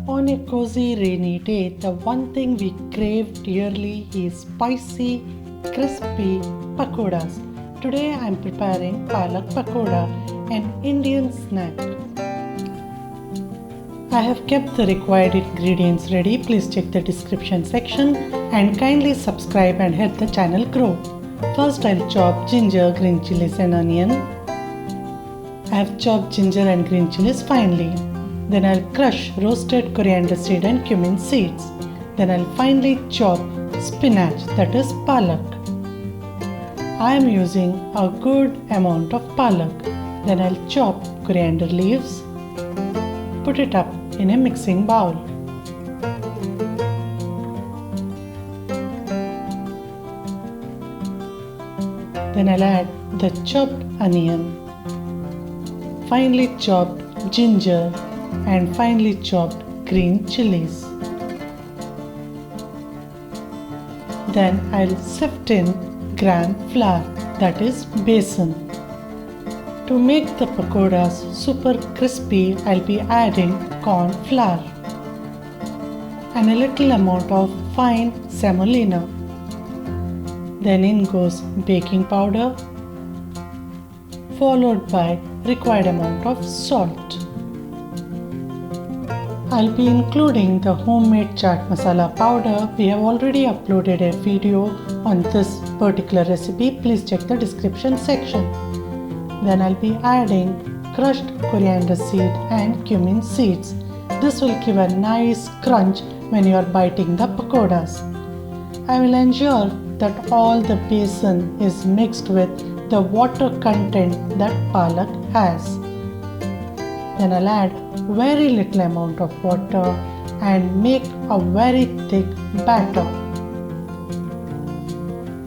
On a cozy rainy day, the one thing we crave dearly is spicy, crispy pakoras. Today I am preparing Palak Pakora, an Indian snack. I have kept the required ingredients ready. Please check the description section and kindly subscribe and help the channel grow. First I'll chop ginger, green chilies and onion. I have chopped ginger and green chilies finely. Then I'll crush roasted coriander seed and cumin seeds. Then I'll finely chop spinach, that is palak. I am using a good amount of palak. Then I'll chop coriander leaves. Put it up in a mixing bowl. Then I'll add the chopped onion, finely chopped ginger and finely chopped green chillies. Then I'll sift in gram flour, that is besan. To make the pakoras super crispy, I'll be adding corn flour and a little amount of fine Samolina. Then in goes baking powder, followed by required amount of salt. I'll be including the homemade chaat masala powder. We have already uploaded a video on this particular recipe. Please check the description section. Then I'll be adding crushed coriander seed and cumin seeds. This will give a nice crunch when you are biting the pakoras. I will ensure that all the besan is mixed with the water content that palak has. Then I'll add very little amount of water and make a very thick batter.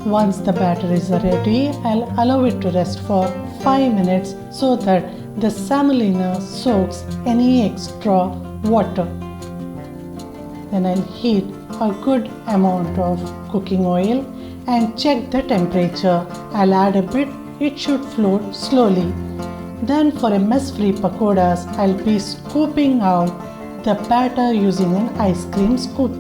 Once the batter is ready, I'll allow it to rest for 5 minutes so that the Samolina soaks any extra water. Then I'll heat a good amount of cooking oil and check the temperature. I'll add a bit, it should float slowly. Then for a mess-free pakoras, I'll be scooping out the batter using an ice cream scoop.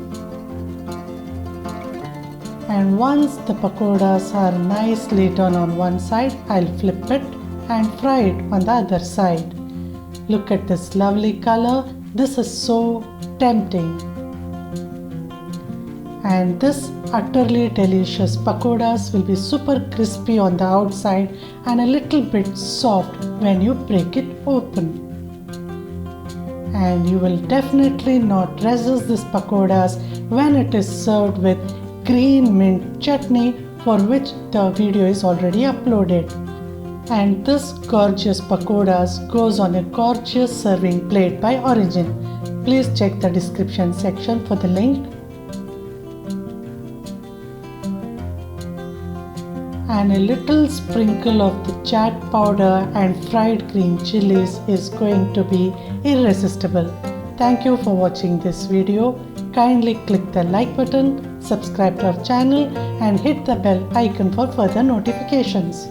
And once the pakoras are nicely done on one side, I'll flip it and fry it on the other side. Look at this lovely color. This is so tempting. And this utterly delicious pakoras will be super crispy on the outside and a little bit soft when you break it open. And you will definitely not resist this pakoras when it is served with green mint chutney, for which the video is already uploaded. And this gorgeous pakoras goes on a gorgeous serving plate by Origin. Please check the description section for the link. And a little sprinkle of the chaat powder and fried green chilies is going to be irresistible. Thank you for watching this video. Kindly click the like button, subscribe to our channel and hit the bell icon for further notifications.